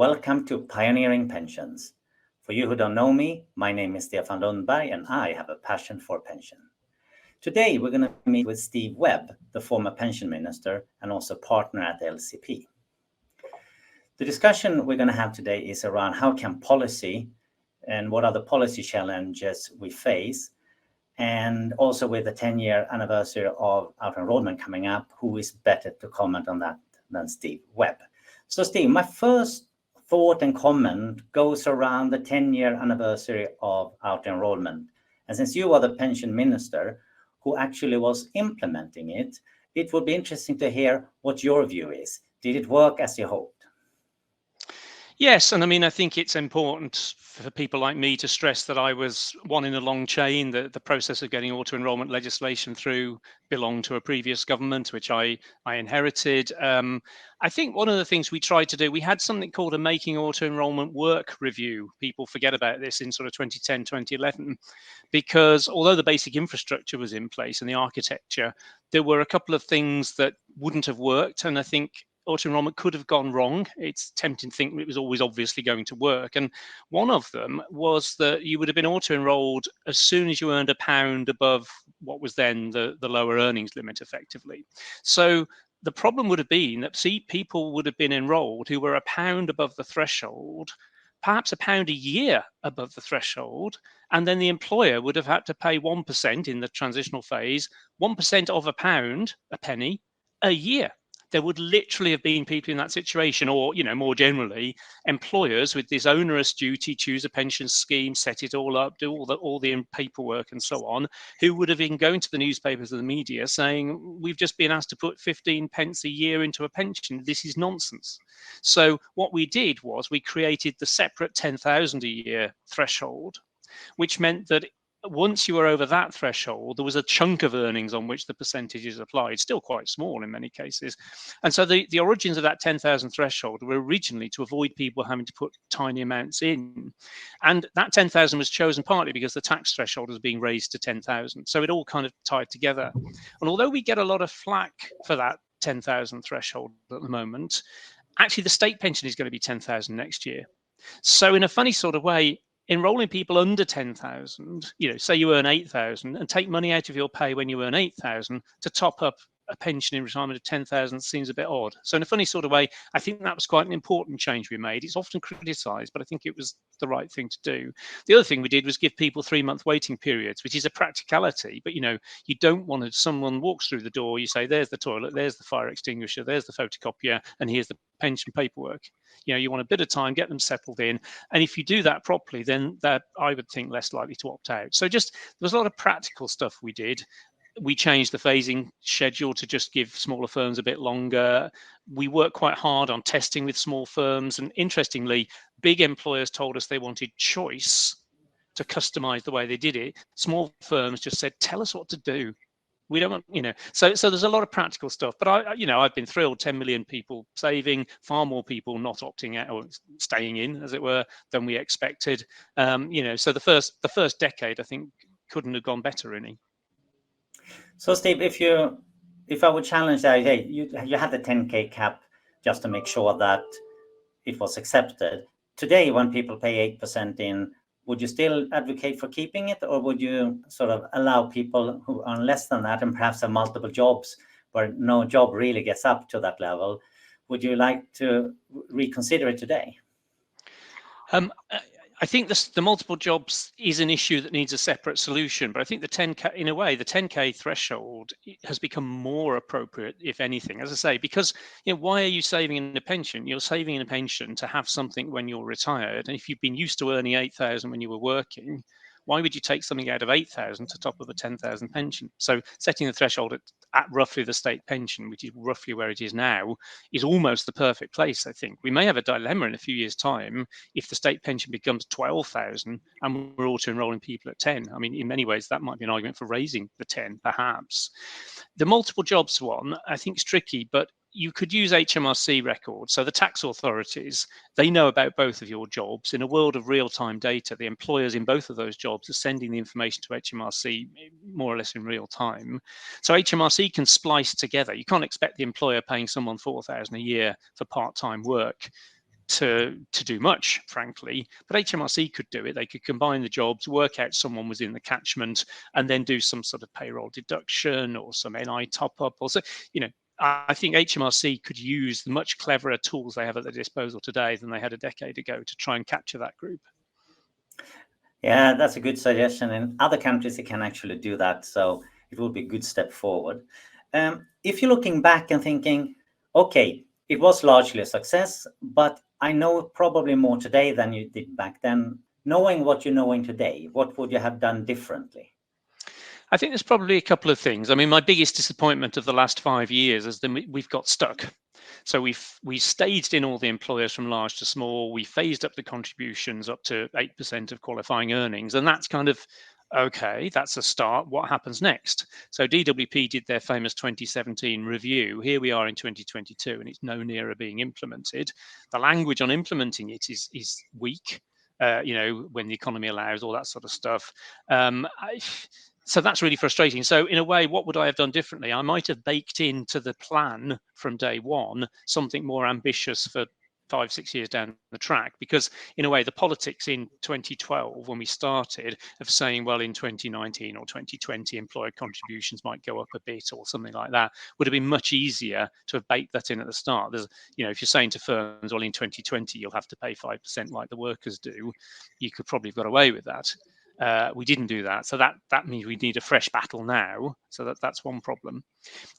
welcome to Pioneering Pensions. For you who don't know me, my name is Stefan Lundberg and I have a passion for pension. Today we're going to meet with Steve Webb, the former pension minister and also partner at LCP. The discussion we're going to have today is around how can policy and what are the policy challenges we face, and also with the 10-year anniversary of auto-enrollment coming up, who is better to comment on that than Steve Webb. So Steve, my first thought and comment goes around the 10-year anniversary of auto-enrollment. And since you are the pension minister who actually was implementing it, it would be interesting to hear what your view is. Did it work as you hoped? Yes, and I think it's important for people like me to stress that I was one in a long chain. The process of getting auto-enrollment legislation through belonged to a previous government, which I inherited. I think one of the things we tried to do, we had something called a Making Auto-Enrollment Work Review. People forget about this in sort of 2010, 2011, because although the basic infrastructure was in place and the architecture, there were a couple of things that wouldn't have worked. And I think auto-enrollment could have gone wrong. It's tempting to think it was always obviously going to work. And one of them was that you would have been auto-enrolled as soon as you earned £1 above what was then the lower earnings limit, effectively. So the problem would have been that people would have been enrolled who were £1 above the threshold, perhaps £1 a year above the threshold, and then the employer would have had to pay 1% in the transitional phase, 1% of £1, a penny, a year. There would literally have been people in that situation, or, more generally, employers with this onerous duty, choose a pension scheme, set it all up, do all the paperwork and so on, who would have been going to the newspapers and the media saying, we've just been asked to put 15 pence a year into a pension. This is nonsense. So what we did was we created the separate 10,000 a year threshold, which meant that once you were over that threshold, there was a chunk of earnings on which the percentages applied, still quite small in many cases. And so the origins of that 10,000 threshold were originally to avoid people having to put tiny amounts in. And that 10,000 was chosen partly because the tax threshold was being raised to 10,000. So it all kind of tied together. And although we get a lot of flack for that 10,000 threshold at the moment, actually the state pension is going to be 10,000 next year. So in a funny sort of way, enrolling people under 10,000, say you earn 8,000 and take money out of your pay when you earn 8,000 to top up a pension in retirement of 10,000 seems a bit odd. So in a funny sort of way, I think that was quite an important change we made. It's often criticised, but I think it was the right thing to do. The other thing we did was give people 3-month waiting periods, which is a practicality, but you don't want to, someone walks through the door, you say, there's the toilet, there's the fire extinguisher, there's the photocopier, and here's the pension paperwork. You want a bit of time, get them settled in. And if you do that properly, then that, I would think, less likely to opt out. So just, there was a lot of practical stuff we did. We changed the phasing schedule to just give smaller firms a bit longer. We worked quite hard on testing with small firms. And interestingly, big employers told us they wanted choice to customize the way they did it. Small firms just said, tell us what to do. We don't want, so there's a lot of practical stuff, but I've been thrilled. 10 million people saving, far more people not opting out or staying in, as it were, than we expected. So the first decade, I think, couldn't have gone better, really. So Steve, if I would challenge that, hey, you had the 10K cap just to make sure that it was accepted. Today, when people pay 8% in, would you still advocate for keeping it, or would you sort of allow people who earn less than that and perhaps have multiple jobs where no job really gets up to that level? Would you like to reconsider it today? I think the multiple jobs is an issue that needs a separate solution, but I think the 10K, in a way, the 10K threshold has become more appropriate, if anything, as I say, because why are you saving in a pension? You're saving in a pension to have something when you're retired. And if you've been used to earning 8,000 when you were working, why would you take something out of 8,000 to top of a 10,000 pension? So setting the threshold at roughly the state pension, which is roughly where it is now, is almost the perfect place, I think. We may have a dilemma in a few years' time if the state pension becomes 12,000 and we're auto-enrolling people at 10. I mean, in many ways, that might be an argument for raising the 10, perhaps. The multiple jobs one, I think, is tricky, but you could use HMRC records. So the tax authorities, they know about both of your jobs. In a world of real-time data, the employers in both of those jobs are sending the information to HMRC more or less in real time. So HMRC can splice together. You can't expect the employer paying someone 4,000 a year for part-time work to do much, frankly. But HMRC could do it. They could combine the jobs, work out someone was in the catchment, and then do some sort of payroll deduction or some NI top up. Or so, I think HMRC could use the much cleverer tools they have at their disposal today than they had a decade ago to try and capture that group. Yeah, that's a good suggestion. In other countries, they can actually do that. So it will be a good step forward. If you're looking back and thinking, okay, it was largely a success, but I know probably more today than you did back then. Knowing what you're knowing today, what would you have done differently? I think there's probably a couple of things. I mean, my biggest disappointment of the last 5 years is that we've got stuck. So we staged in all the employers from large to small. We phased up the contributions up to 8% of qualifying earnings, and that's kind of okay. That's a start. What happens next? So DWP did their famous 2017 review. Here we are in 2022, and it's no nearer being implemented. The language on implementing it is weak. When the economy allows, all that sort of stuff. So that's really frustrating. So in a way, what would I have done differently? I might have baked into the plan from day one something more ambitious for 5-6 years down the track, because in a way the politics in 2012 when we started of saying, well, in 2019 or 2020 employer contributions might go up a bit or something like that would have been much easier to have baked that in at the start. There's, if you're saying to firms, well, in 2020 you'll have to pay 5% like the workers do, you could probably have got away with that. We didn't do that, so that means we need a fresh battle now. So that's one problem.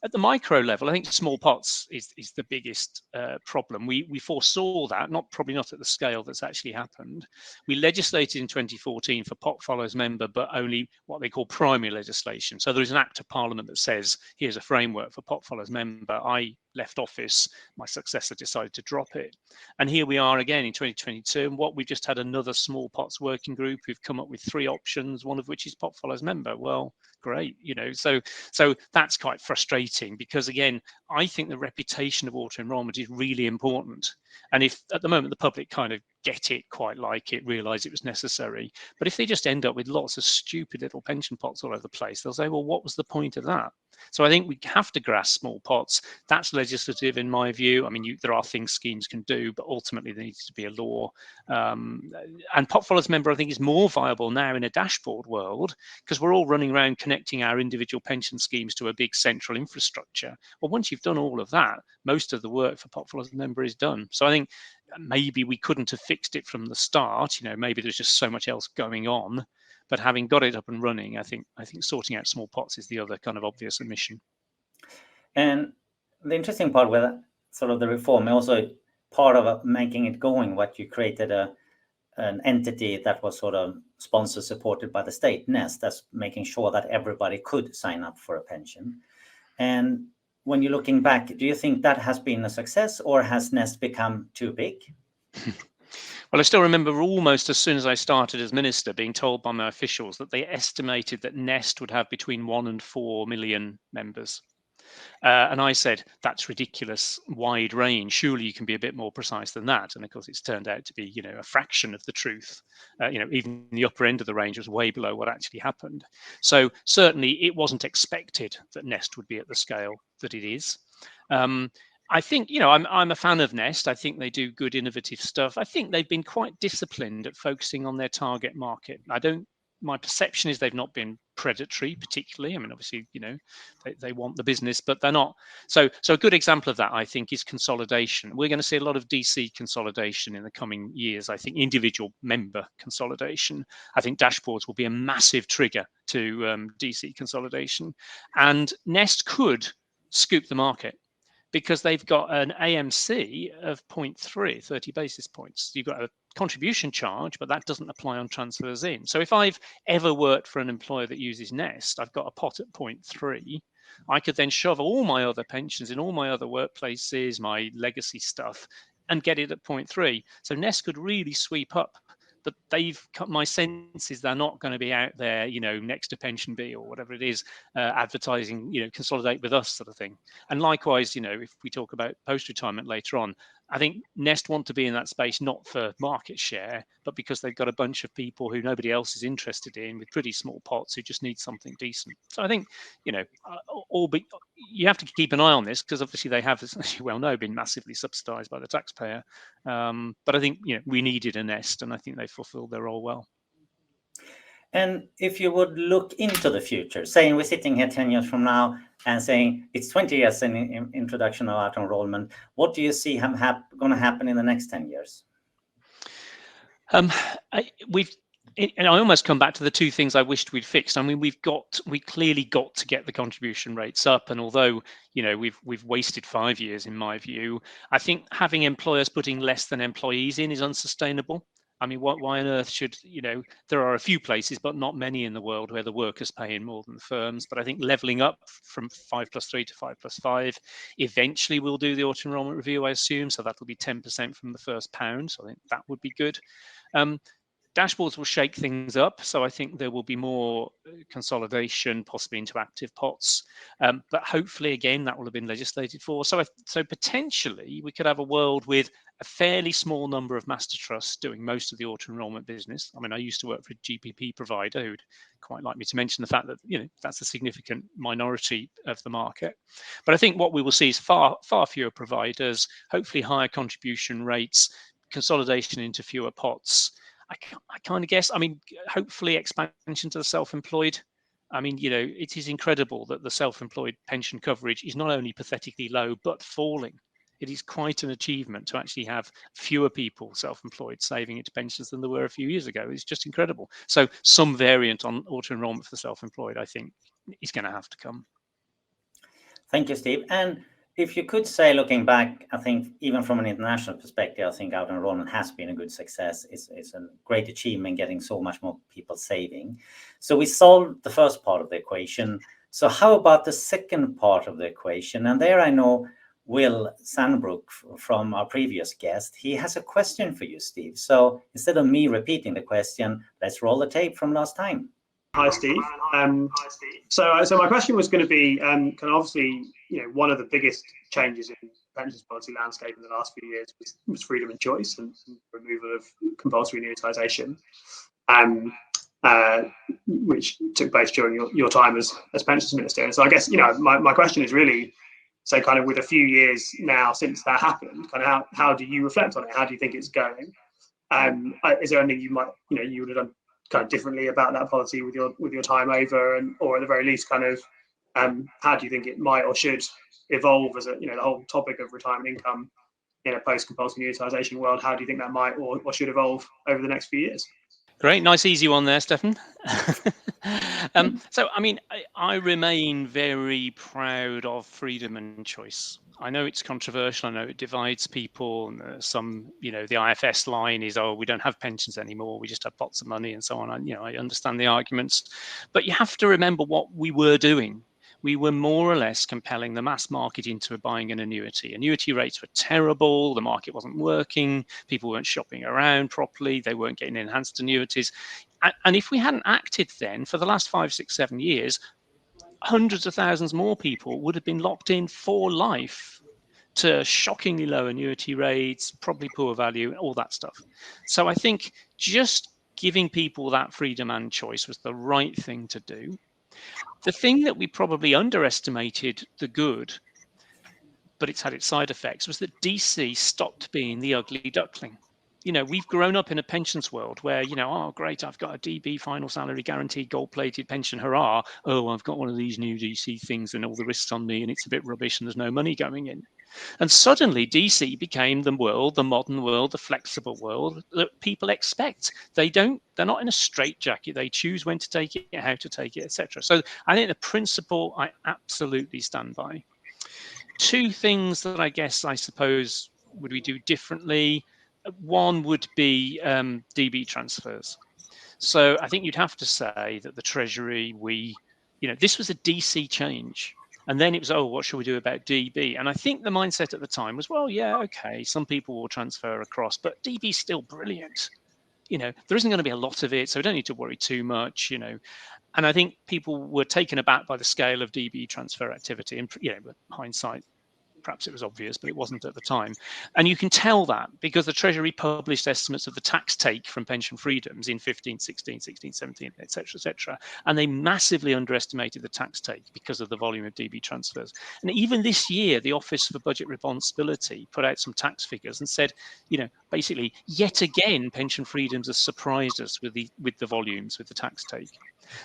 At the micro level, I think small pots is the biggest problem. We foresaw that, probably not at the scale that's actually happened. We legislated in 2014 for pot follows member, but only what they call primary legislation. So there is an act of parliament that says, here's a framework for pot follows member. I left office, my successor decided to drop it. And here we are again in 2022. And what we've just had another small pots working group who've come up with 3 options, one of which is pot follows member. Well, great, so that's quite frustrating, because again, I think the reputation of auto enrollment is really important. And if at the moment the public kind of get it, quite like it, realize it was necessary, but if they just end up with lots of stupid little pension pots all over the place, they'll say, well, what was the point of that? So I think we have to grasp small pots. That's legislative in my view. I mean, there are things schemes can do, but ultimately there needs to be a law. And pot follows member, I think, is more viable now in a dashboard world, because we're all running around connecting our individual pension schemes to a big central infrastructure. Well, once you've done all of that, most of the work for pot follows member is done. So I think maybe we couldn't have fixed it from the start. Maybe there's just so much else going on. But having got it up and running, I think sorting out small pots is the other kind of obvious omission. And the interesting part with sort of the reform, also part of making it going, what you created an entity that was sort of sponsor supported by the state, Nest, that's making sure that everybody could sign up for a pension. And when you're looking back, do you think that has been a success, or has Nest become too big? Well, I still remember almost as soon as I started as minister being told by my officials that they estimated that Nest would have between 1 and 4 million members. And I said, that's ridiculous, wide range. Surely you can be a bit more precise than that. And of course, it's turned out to be, a fraction of the truth. Even the upper end of the range was way below what actually happened. So certainly it wasn't expected that Nest would be at the scale that it is. I think, I'm a fan of Nest. I think they do good, innovative stuff. I think they've been quite disciplined at focusing on their target market. My perception is they've not been predatory particularly. I mean, obviously, they want the business, but they're not. So a good example of that, I think, is consolidation. We're going to see a lot of DC consolidation in the coming years. I think individual member consolidation. I think dashboards will be a massive trigger to DC consolidation. And Nest could scoop the market, because they've got an AMC of 0.3, 30 basis points. You've got a contribution charge, but that doesn't apply on transfers in. So if I've ever worked for an employer that uses Nest, I've got a pot at 0.3. I could then shove all my other pensions in all my other workplaces, my legacy stuff, and get it at 0.3. So Nest could really sweep up. But my sense is they're not going to be out there, next to Pension B or whatever it is, advertising, consolidate with us sort of thing. And likewise, if we talk about post-retirement later on, I think Nest want to be in that space not for market share, but because they've got a bunch of people who nobody else is interested in with pretty small pots who just need something decent. So I think, you have to keep an eye on this because obviously they have, as you well know, been massively subsidised by the taxpayer. But I think we needed a Nest, and I think they fulfilled their role well. And if you would look into the future, saying we're sitting here 10 years from now and saying it's 20 years in introduction of auto enrollment, what do you see going to happen in the next 10 years? And I almost come back to the two things I wished we'd fixed. I mean, we clearly got to get the contribution rates up, and although we've wasted 5 years, in my view, I think having employers putting less than employees in is unsustainable. I mean, why on earth should, there are a few places, but not many in the world where the workers pay in more than the firms. But I think levelling up from 5+3 to 5+5, eventually we'll do the auto enrolment review, I assume. So that'll be 10% from the first pound. So I think that would be good. Dashboards will shake things up, so I think there will be more consolidation, possibly into active pots. But hopefully, again, that will have been legislated for. So potentially, we could have a world with a fairly small number of master trusts doing most of the auto enrolment business. I mean, I used to work for a GPP provider who'd quite like me to mention the fact that that's a significant minority of the market. But I think what we will see is far fewer providers, hopefully higher contribution rates, consolidation into fewer pots. I kind of guess, I mean, hopefully expansion to the self-employed. I mean, it is incredible that the self-employed pension coverage is not only pathetically low, but falling. It is quite an achievement to actually have fewer people self-employed saving into pensions than there were a few years ago. It's just incredible. So some variant on auto-enrollment for the self-employed, I think, is going to have to come. Thank you, Steve. And if you could say, looking back, I think even from an international perspective, I think auto enrollment has been a good success. It's a great achievement getting so much more people saving. So we solved the first part of the equation. So how about the second part of the equation? And there I know Will Sandbrook from our previous guest, he has a question for you, Steve. So instead of me repeating the question, let's roll the tape from last time. Hi, Steve. So my question was going to be, kind of obviously, one of the biggest changes in pensions policy landscape in the last few years was freedom and choice and removal of compulsory annuitisation, which took place during your time as pensions minister. And so I guess, my question is really, so kind of with a few years now since that happened, kind of how do you reflect on it? How do you think it's going? Is there anything you would have done kind of differently about that policy with your time over, or at the very least, kind of how do you think it might or should evolve as the whole topic of retirement income in a post-compulsory annuitisation world? How do you think that might or should evolve over the next few years? Great, nice easy one there, Stefan. So I mean, I remain very proud of freedom and choice. I know it's controversial. I know it divides people. And some, the IFS line is, oh, we don't have pensions anymore. We just have pots of money and so on. I understand the arguments, but you have to remember what we were doing. We were more or less compelling the mass market into buying an annuity. Annuity rates were terrible. The market wasn't working. People weren't shopping around properly. They weren't getting enhanced annuities. And if we hadn't acted then for the last 5, 6, 7 years, hundreds of thousands more people would have been locked in for life to shockingly low annuity rates, probably poor value, all that stuff. So I think just giving people that freedom and choice was the right thing to do. The thing that we probably underestimated the good, but it's had its side effects, was that DC stopped being the ugly duckling. We've grown up in a pensions world where, oh, great, I've got a DB final salary guaranteed gold-plated pension, hurrah. Oh, I've got one of these new DC things and all the risks on me and it's a bit rubbish and there's no money going in. And suddenly DC became the modern world, the flexible world that people expect. They're not in a straitjacket. They choose when to take it, how to take it, etc. So I think the principle I absolutely stand by. Two things that I suppose would we do differently. One would be DB transfers. So I think you'd have to say that the Treasury, this was a DC change. And then it was, oh, what should we do about DB? And I think the mindset at the time was, well, yeah, okay, some people will transfer across, but DB's still brilliant. There isn't going to be a lot of it, so we don't need to worry too much, And I think people were taken aback by the scale of DB transfer activity. And, with hindsight, Perhaps it was obvious, but it wasn't at the time. And you can tell that because the Treasury published estimates of the tax take from pension freedoms in 15, 16, 16, 17, etc. And they massively underestimated the tax take because of the volume of DB transfers. And even this year, the Office for Budget Responsibility put out some tax figures and said, basically, yet again, pension freedoms have surprised us with the volumes, with the tax take.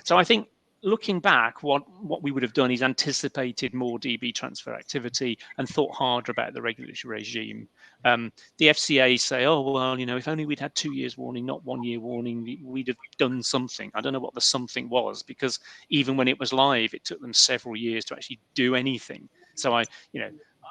So I think, looking back, what we would have done is anticipated more DB transfer activity and thought harder about the regulatory regime. The FCA say, oh, well, if only we'd had 2 years warning, not 1 year warning, we'd have done something. I don't know what the something was, because even when it was live, it took them several years to actually do anything. So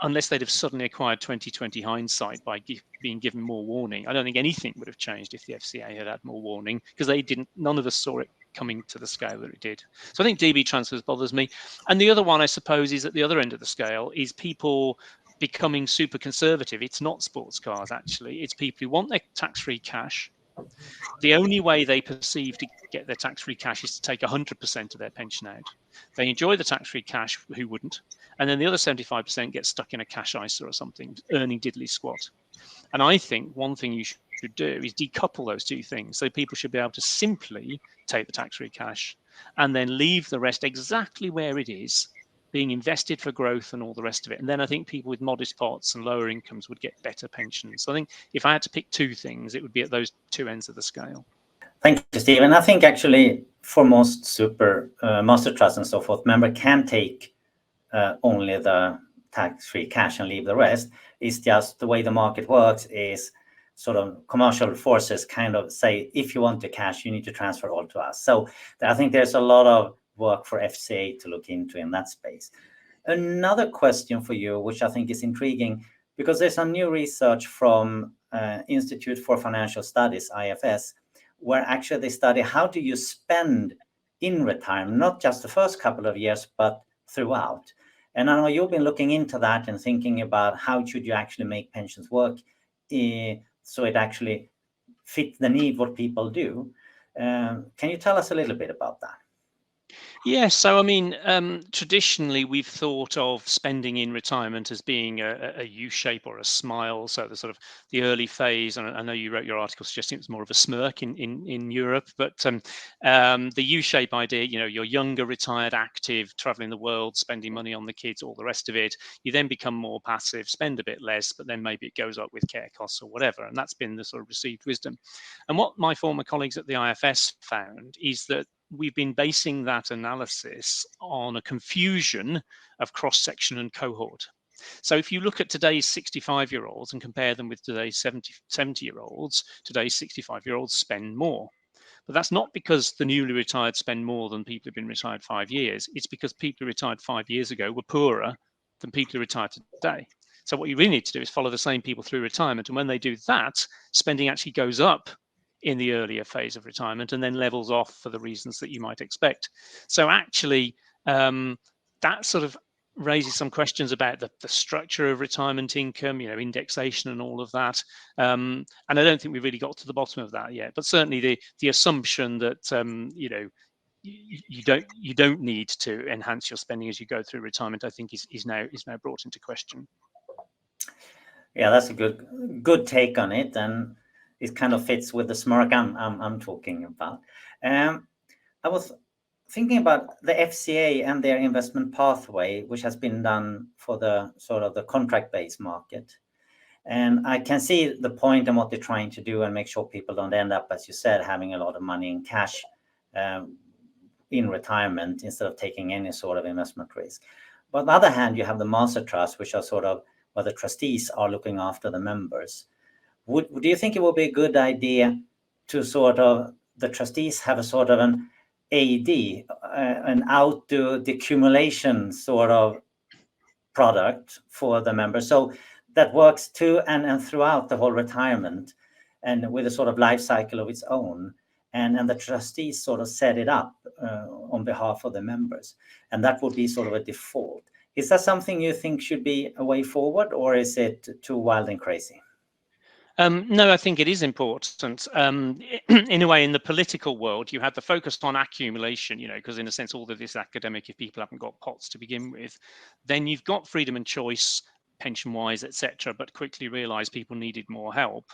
unless they'd have suddenly acquired 2020 hindsight by being given more warning, I don't think anything would have changed if the FCA had more warning, because none of us saw it coming to the scale that it did. So I think DB transfers bothers me. And the other one, I suppose, is at the other end of the scale, is people becoming super conservative. It's not sports cars, actually. It's people who want their tax-free cash. The only way they perceive to get their tax-free cash is to take 100% of their pension out. They enjoy the tax-free cash, who wouldn't? And then the other 75% get stuck in a cash ISA or something, earning diddly squat. And I think one thing you should do is decouple those two things. So people should be able to simply take the tax-free cash and then leave the rest exactly where it is, being invested for growth and all the rest of it. And then I think people with modest pots and lower incomes would get better pensions. So I think if I had to pick two things, it would be at those two ends of the scale. Thank you, Steve. And I think actually for most super master trusts and so forth, member can take only the tax-free cash and leave the rest. It's just the way the market works is sort of commercial forces kind of say, if you want the cash, you need to transfer all to us. So I think there's a lot of work for FCA to look into in that space. Another question for you, which I think is intriguing, because there's some new research from Institute for Financial Studies, IFS, where actually they study how do you spend in retirement, not just the first couple of years, but throughout. And I know you've been looking into that and thinking about how should you actually make pensions work so it actually fits the need what people do. Can you tell us a little bit about that? Yes, so I mean, traditionally we've thought of spending in retirement as being a U-shape or a smile. So the sort of the early phase, and I know you wrote your article suggesting it was more of a smirk in Europe, but the U-shape idea, you're younger, retired, active, traveling the world, spending money on the kids, all the rest of it. You then become more passive, spend a bit less, but then maybe it goes up with care costs or whatever. And that's been the sort of received wisdom. And what my former colleagues at the IFS found is that we've been basing that analysis on a confusion of cross-section and cohort. So if you look at today's 65-year-olds and compare them with today's 70-year-olds, today's 65-year-olds spend more. But that's not because the newly retired spend more than people who've been retired 5 years. It's because people who retired 5 years ago were poorer than people who retired today. So what you really need to do is follow the same people through retirement. And when they do that, spending actually goes up in the earlier phase of retirement and then levels off for the reasons that you might expect. So actually, that sort of raises some questions about the structure of retirement income, indexation and all of that. And I don't think we really got to the bottom of that yet. But certainly the assumption that you don't need to enhance your spending as you go through retirement, I think is now brought into question. Yeah, that's a good take on it, and it kind of fits with the smirk I'm talking about. I was thinking about the FCA and their investment pathway, which has been done for the sort of the contract-based market. And I can see the point and what they're trying to do and make sure people don't end up, as you said, having a lot of money in cash in retirement instead of taking any sort of investment risk. But on the other hand, you have the master trust, which are sort of where the trustees are looking after the members. Do you think it would be a good idea to sort of the trustees have a sort of an AD, an auto decumulation sort of product for the members, so that works to and throughout the whole retirement and with a sort of life cycle of its own, and the trustees sort of set it up on behalf of the members, and that would be sort of a default. Is that something you think should be a way forward, or is it too wild and crazy? No, I think it is important. In a way, in the political world, you had the focus on accumulation, because in a sense, all of this academic, if people haven't got pots to begin with, then you've got freedom and choice pension-wise, etc., but quickly realised people needed more help.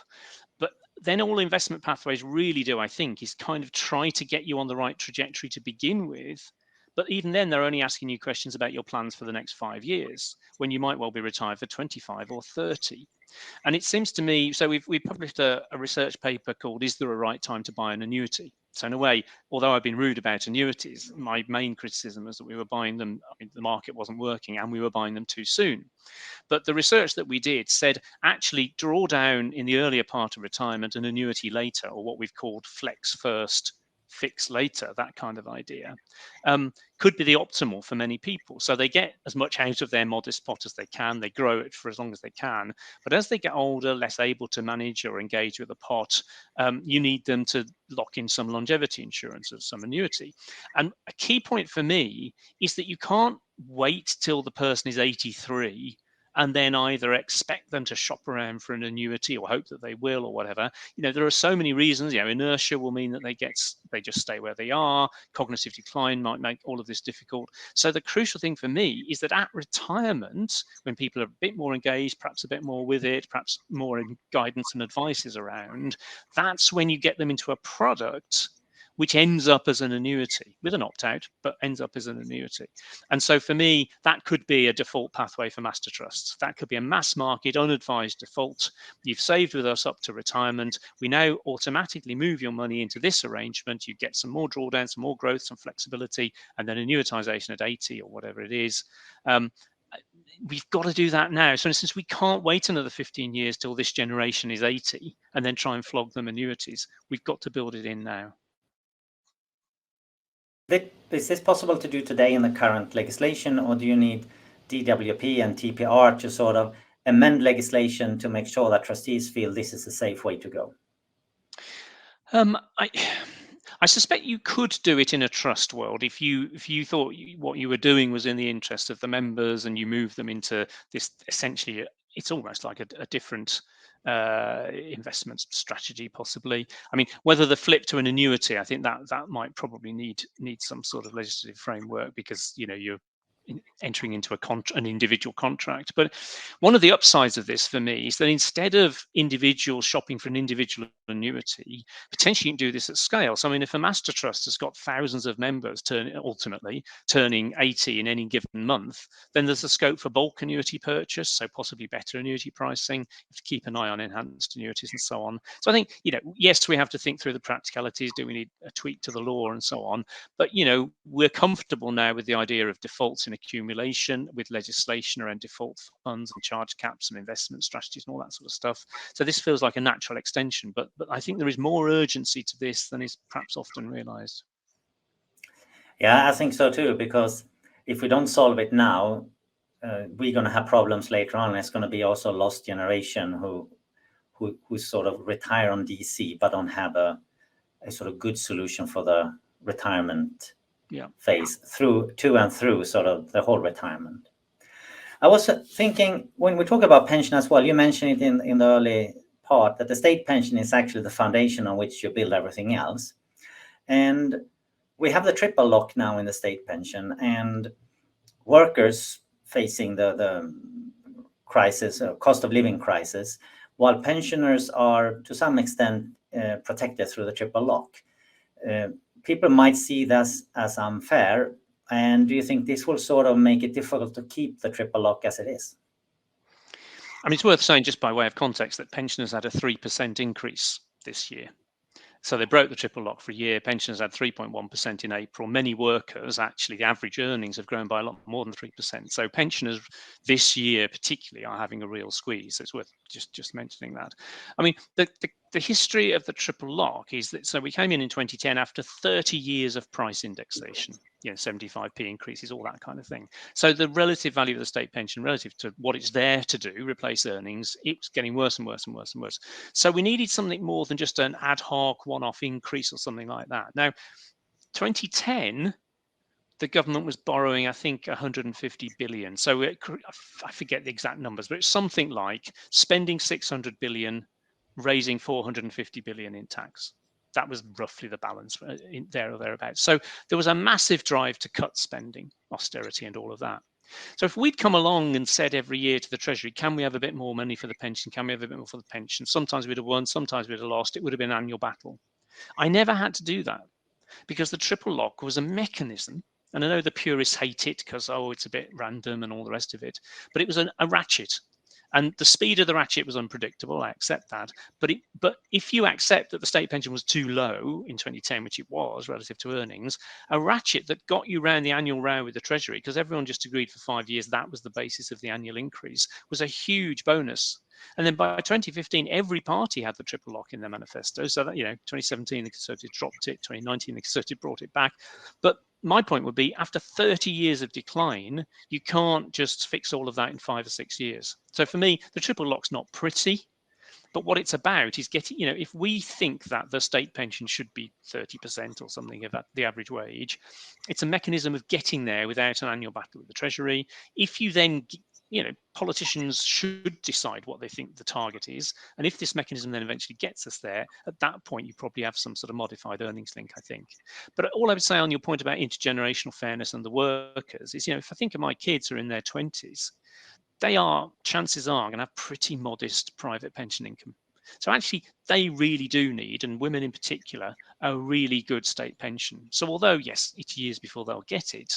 But then all investment pathways really do, I think, is kind of try to get you on the right trajectory to begin with. But even then, they're only asking you questions about your plans for the next 5 years, when you might well be retired for 25 or 30. And it seems to me, so we published a research paper called "Is There a Right Time to Buy an Annuity?" So in a way, although I've been rude about annuities, my main criticism was that we were buying them, I mean, the market wasn't working and we were buying them too soon. But the research that we did said actually draw down in the earlier part of retirement and annuity later, or what we've called flex first, fix later, that kind of idea, could be the optimal for many people. So they get as much out of their modest pot as they can. They grow it for as long as they can. But as they get older, less able to manage or engage with the pot, you need them to lock in some longevity insurance or some annuity. And a key point for me is that you can't wait till the person is 83 and then either expect them to shop around for an annuity or hope that they will or whatever. There are so many reasons. Inertia will mean that they just stay where they are. Cognitive decline might make all of this difficult. So the crucial thing for me is that at retirement, when people are a bit more engaged, perhaps a bit more with it, perhaps more guidance and advice is around, that's when you get them into a product which ends up as an annuity with an opt-out, but ends up as an annuity. And so for me, that could be a default pathway for master trusts. That could be a mass market, unadvised default. You've saved with us up to retirement. We now automatically move your money into this arrangement. You get some more drawdown, some more growth, some flexibility, and then annuitization at 80 or whatever it is. We've got to do that now. So, for instance, we can't wait another 15 years till this generation is 80 and then try and flog them annuities. We've got to build it in now. Is this possible to do today in the current legislation, or do you need DWP and TPR to sort of amend legislation to make sure that trustees feel this is a safe way to go? I suspect you could do it in a trust world if you thought what you were doing was in the interest of the members and you move them into this essentially. It's almost like a different investment strategy, possibly. I mean, whether the flip to an annuity, I think that might probably need some sort of legislative framework, because you're entering into an individual contract. But one of the upsides of this for me is that instead of individuals shopping for an individual annuity, potentially you can do this at scale. So I mean, if a master trust has got thousands of members ultimately turning 80 in any given month, then there's a scope for bulk annuity purchase, so possibly better annuity pricing. You have to keep an eye on enhanced annuities and so on. So I think, yes, we have to think through the practicalities. Do we need a tweak to the law and so on? But we're comfortable now with the idea of defaults in accumulation, with legislation around default funds and charge caps and investment strategies and all that sort of stuff. So this feels like a natural extension, but I think there is more urgency to this than is perhaps often realized. Yeah, I think so too, because if we don't solve it now, we're going to have problems later on. It's going to be also a lost generation who sort of retire on DC but don't have a sort of good solution for the retirement phase through sort of the whole retirement. I was thinking, when we talk about pension as well, you mentioned it in the early part, that the state pension is actually the foundation on which you build everything else. And we have the triple lock now in the state pension, and workers facing the crisis, cost of living crisis, while pensioners are to some extent protected through the triple lock. People might see this as unfair. And do you think this will sort of make it difficult to keep the triple lock as it is? I mean, it's worth saying, just by way of context, that pensioners had a 3% increase this year. So they broke the triple lock for a year. Pensioners had 3.1% in April. Many workers, actually, the average earnings have grown by a lot more than 3%. So pensioners this year particularly are having a real squeeze. It's worth just mentioning that. I mean, the history of the triple lock is that, so we came in 2010 after 30 years of price indexation, 75p increases, all that kind of thing. So the relative value of the state pension relative to what it's there to do, replace earnings, it's getting worse and worse and worse and worse. So we needed something more than just an ad hoc one-off increase or something like that. Now, 2010, the government was borrowing, I think, 150 billion. So I forget the exact numbers, but it's something like spending 600 billion, raising 450 billion in tax. That was roughly the balance in there or thereabouts. So there was a massive drive to cut spending, austerity and all of that. So if we'd come along and said every year to the Treasury, can we have a bit more money for the pension? Can we have a bit more for the pension? Sometimes we'd have won, sometimes we'd have lost. It would have been an annual battle. I never had to do that because the triple lock was a mechanism. And I know the purists hate it because, oh, it's a bit random and all the rest of it. But it was a ratchet. And the speed of the ratchet was unpredictable. I accept that. But if you accept that the state pension was too low in 2010, which it was relative to earnings, a ratchet that got you round the annual row with the Treasury, because everyone just agreed for 5 years that was the basis of the annual increase, was a huge bonus. And then by 2015, every party had the triple lock in their manifesto. So that, 2017, the Conservatives dropped it. 2019, the Conservatives brought it back. But my point would be, after 30 years of decline, you can't just fix all of that in 5 or 6 years. So for me, the triple lock's not pretty, but what it's about is getting, if we think that the state pension should be 30% or something of the average wage, it's a mechanism of getting there without an annual battle with the Treasury. If you then politicians should decide what they think the target is. And if this mechanism then eventually gets us there, at that point, you probably have some sort of modified earnings link, I think. But all I would say on your point about intergenerational fairness and the workers is, if I think of my kids who are in their 20s, chances are going to have pretty modest private pension income. So actually, they really do need, and women in particular, a really good state pension. So although, yes, it's years before they'll get it,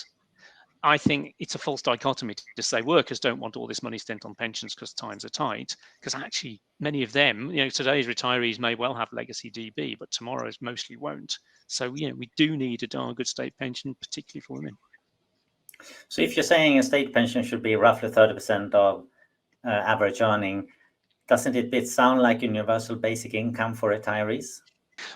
I think it's a false dichotomy to say workers don't want all this money spent on pensions because times are tight, because actually many of them, today's retirees may well have legacy DB, but tomorrow's mostly won't. So, we do need a darn good state pension, particularly for women. So if you're saying a state pension should be roughly 30% of average earning, doesn't it sound like universal basic income for retirees?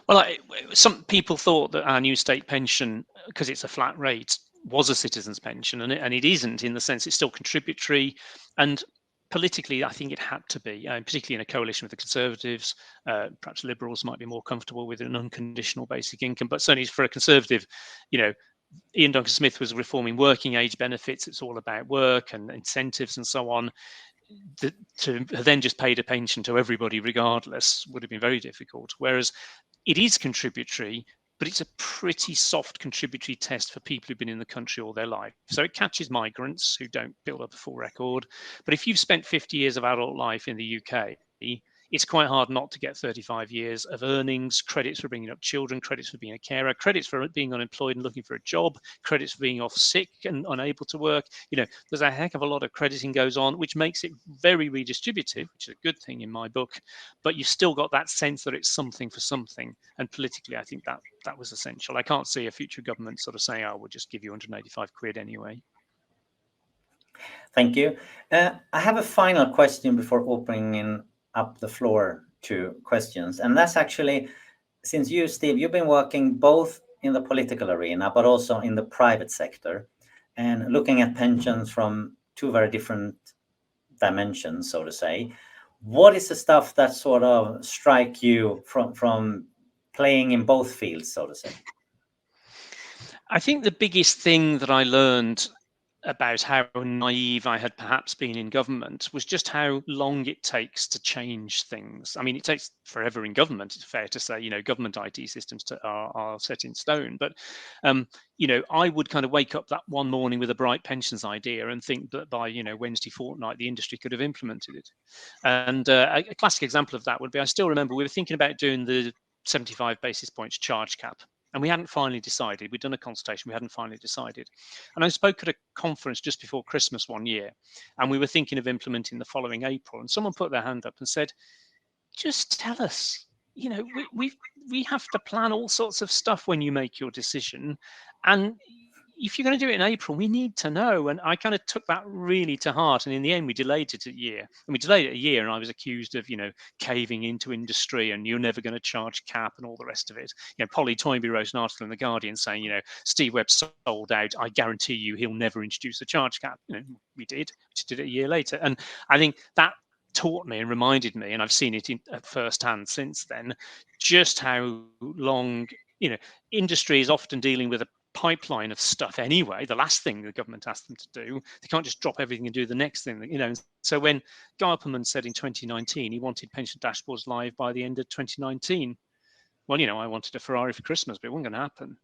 Well, some people thought that our new state pension, because it's a flat rate, was a citizen's pension, and it isn't, in the sense it's still contributory. And politically, I think it had to be, particularly in a coalition with the Conservatives. Perhaps Liberals might be more comfortable with an unconditional basic income, but certainly for a Conservative, Ian Duncan Smith was reforming working age benefits. It's all about work and incentives and so on. To have then just paid a pension to everybody regardless would have been very difficult. Whereas it is contributory, but it's a pretty soft contributory test for people who've been in the country all their life. So it catches migrants who don't build up a full record. But if you've spent 50 years of adult life in the UK, it's quite hard not to get 35 years of earnings, credits for bringing up children, credits for being a carer, credits for being unemployed and looking for a job, credits for being off sick and unable to work. There's a heck of a lot of crediting goes on, which makes it very redistributive, which is a good thing in my book. But you've still got that sense that it's something for something. And politically, I think that was essential. I can't see a future government sort of saying, oh, we'll just give you 185 quid anyway. Thank you. I have a final question before opening up the floor to questions. And that's actually, since you, Steve, you've been working both in the political arena, but also in the private sector, and looking at pensions from two very different dimensions, so to say. What is the stuff that sort of strike you from playing in both fields, so to say? I think the biggest thing that I learned about how naive I had perhaps been in government was just how long it takes to change things. I mean, it takes forever in government, it's fair to say. Government IT systems are set in stone. But, I would kind of wake up that one morning with a bright pensions idea and think that by, Wednesday fortnight, the industry could have implemented it. And a classic example of that would be, I still remember we were thinking about doing the 75 basis points charge cap. And we hadn't finally decided. We'd done a consultation. We hadn't finally decided. And I spoke at a conference just before Christmas one year, and we were thinking of implementing the following April. And someone put their hand up and said, just tell us, we have to plan all sorts of stuff when you make your decision. And if you're going to do it in April, we need to know. And I kind of took that really to heart. And in the end, we delayed it a year. And we delayed it a year, and I was accused of, caving into industry and you're never going to charge cap and all the rest of it. Polly Toynbee wrote an article in The Guardian saying, Steve Webb sold out. I guarantee you he'll never introduce a charge cap. We did. We just did it a year later. And I think that taught me and reminded me, and I've seen it at first hand since then, just how long, industry is often dealing with a pipeline of stuff anyway. The last thing the government asked them to do, they can't just drop everything and do the next thing. So when Guy Opperman said in 2019 he wanted pension dashboards live by the end of 2019, well, I wanted a Ferrari for Christmas, but it wasn't going to happen.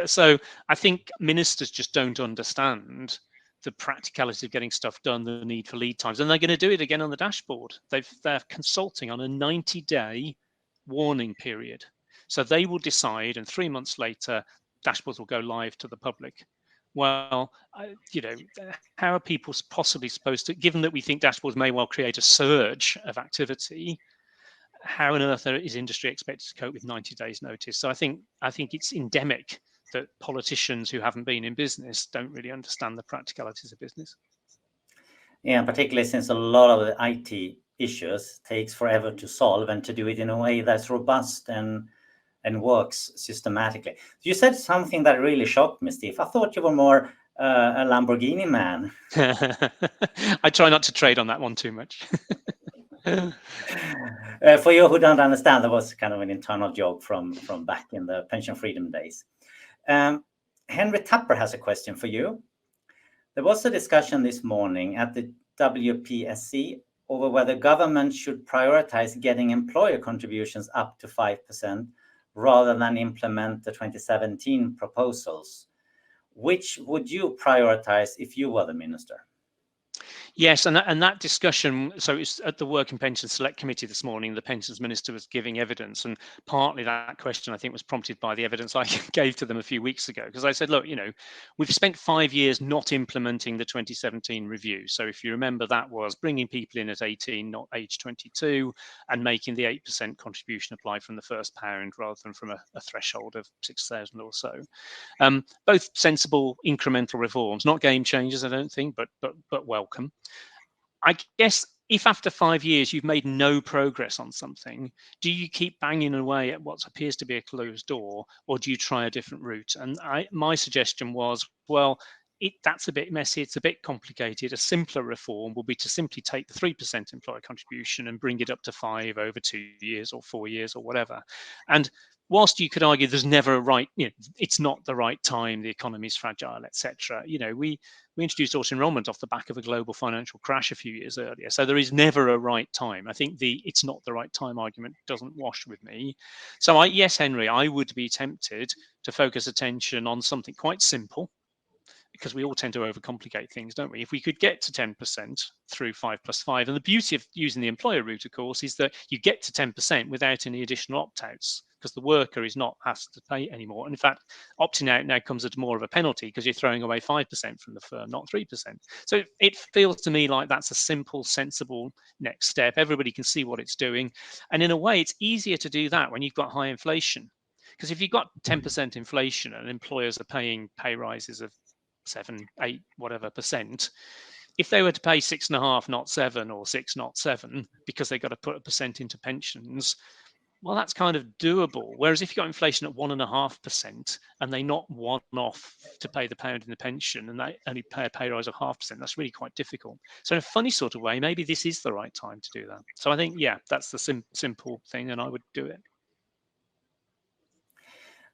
So I think ministers just don't understand the practicality of getting stuff done, the need for lead times, and they're going to do it again on the dashboard. They're consulting on a 90-day warning period. So they will decide, and 3 months later, dashboards will go live to the public. Well, how are people possibly supposed to, given that we think dashboards may well create a surge of activity, how on earth is industry expected to cope with 90 days notice? So I think it's endemic that politicians who haven't been in business don't really understand the practicalities of business. Yeah, particularly since a lot of the IT issues takes forever to solve, and to do it in a way that's robust and works systematically. You said something that really shocked me, Steve. I thought you were more a Lamborghini man. I try not to trade on that one too much. For you who don't understand, that was kind of an internal joke from back in the pension freedom days. Henry Tapper has a question for you. There was a discussion this morning at the WPSC over whether government should prioritize getting employer contributions up to 5% rather than implement the 2017 proposals. Which would you prioritize if you were the minister? Yes, and that discussion, so it's at the Work and Pension Select Committee this morning, the Pensions Minister was giving evidence, and partly that question, I think, was prompted by the evidence I gave to them a few weeks ago, because I said, look, we've spent 5 years not implementing the 2017 review. So if you remember, that was bringing people in at 18, not age 22, and making the 8% contribution apply from the first pound rather than from a threshold of 6,000 or so. Both sensible incremental reforms, not game changers, I don't think, but welcome. I guess if after 5 years you've made no progress on something, do you keep banging away at what appears to be a closed door, or do you try a different route? And my suggestion was, well, that's a bit messy, it's a bit complicated. A simpler reform will be to simply take the 3% employer contribution and bring it up to 5 over 2 years or 4 years or whatever. And whilst you could argue there's never a right, it's not the right time, the economy is fragile, etc. We introduced auto enrolment off the back of a global financial crash a few years earlier. So there is never a right time. I think it's not the right time argument doesn't wash with me. So yes, Henry, I would be tempted to focus attention on something quite simple, because we all tend to overcomplicate things, don't we? If we could get to 10% through 5+5, and the beauty of using the employer route, of course, is that you get to 10% without any additional opt-outs, because the worker is not asked to pay anymore. And in fact, opting out now comes at more of a penalty because you're throwing away 5% from the firm, not 3%. So it feels to me like that's a simple, sensible next step. Everybody can see what it's doing. And in a way, it's easier to do that when you've got high inflation. Because if you've got 10% inflation and employers are paying pay rises of 7, 8, whatever percent, if they were to pay 6.5, not 7, or 6, not 7, because they've got to put a percent into pensions, well, that's kind of doable. Whereas if you've got inflation at 1.5% and they not one off to pay the pound in the pension and they only pay a pay rise of 0.5%, that's really quite difficult. So in a funny sort of way, maybe this is the right time to do that. So I think, yeah, that's the simple thing, and I would do it.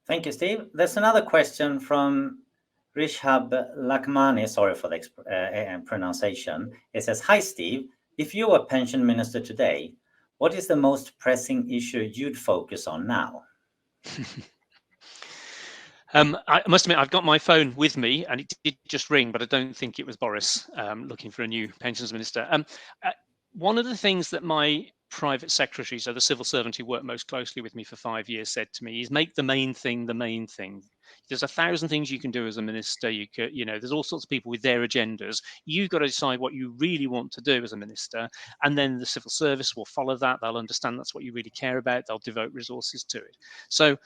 Thank you, Steve. There's another question from Rishab Lakmani, sorry for the pronunciation. It says, hi, Steve. If you were pension minister today, what is the most pressing issue you'd focus on now? I must admit, I've got my phone with me, and it did just ring, but I don't think it was Boris looking for a new pensions minister. One of the things that my private secretary, so the civil servant who worked most closely with me for 5 years, said to me is make the main thing the main thing. There's 1,000 things you can do as a minister. There's all sorts of people with their agendas. You've got to decide what you really want to do as a minister, and then the civil service will follow that. They'll understand that's what you really care about. They'll devote resources to it. So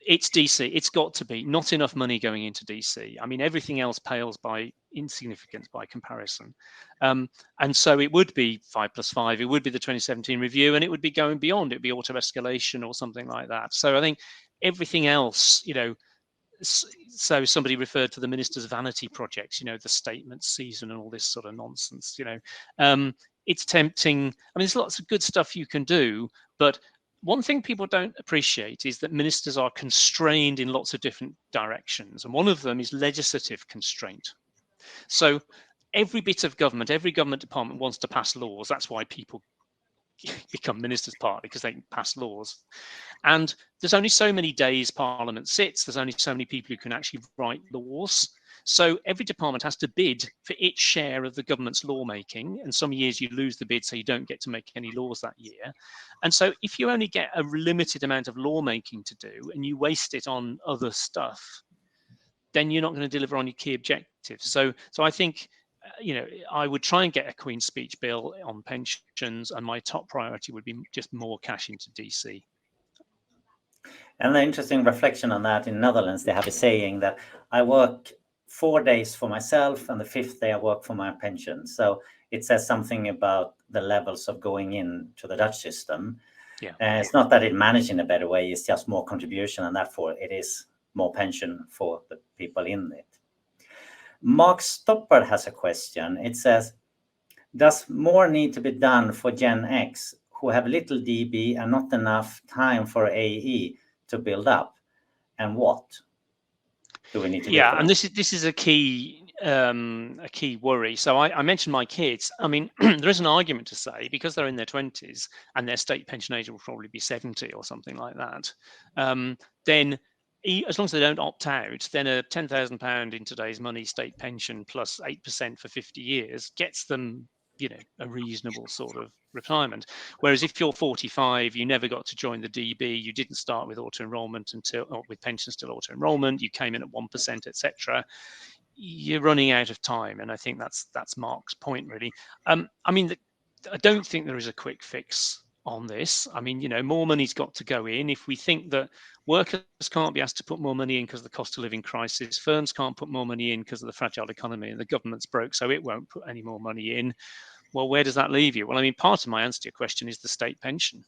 it's DC. It's got to be. Not enough money going into DC. I mean, everything else pales by insignificance by comparison. And so it would be 5+5. It would be the 2017 review, and it would be going beyond. It would be auto escalation or something like that. So I think everything else, so somebody referred to the minister's vanity projects, the statement season and all this sort of nonsense. It's tempting. I mean, there's lots of good stuff you can do, but one thing people don't appreciate is that ministers are constrained in lots of different directions. And one of them is legislative constraint. So every bit of government, every government department wants to pass laws. That's why people become ministers, partly because they can pass laws. And there's only so many days Parliament sits. There's only so many people who can actually write laws. So every department has to bid for its share of the government's lawmaking, and some years you lose the bid, so you don't get to make any laws that year. And so if you only get a limited amount of lawmaking to do and you waste it on other stuff, then you're not going to deliver on your key objectives. So I think, I would try and get a Queen's Speech bill on pensions, and my top priority would be just more cash into DC. And an interesting reflection on that, in Netherlands, they have a saying that I work 4 days for myself and the 5th day I work for my pension. So it says something about the levels of going into the Dutch system. Yeah. It's not that it managed in a better way, it's just more contribution, and therefore it is more pension for the people in it. Mark Stopper has a question. It says, does more need to be done for Gen X who have little DB and not enough time for AE to build up? And what do we need to do? Yeah, and this is a key worry. So I mentioned my kids. I mean, there is an argument to say, because they're in their 20s and their state pension age will probably be 70 or something like that, then as long as they don't opt out, then a £10,000 in today's money state pension plus 8% for 50 years gets them, a reasonable sort of retirement. Whereas if you're 45, you never got to join the DB, you didn't start with auto enrollment or with pension still auto enrollment, you came in at 1%, etc., you're running out of time. And I think that's Mark's point, really. I don't think there is a quick fix on this. I mean, more money's got to go in. If we think that workers can't be asked to put more money in because of the cost of living crisis, firms can't put more money in because of the fragile economy, and the government's broke, so it won't put any more money in, well, where does that leave you? Well, I mean, part of my answer to your question is the state pension.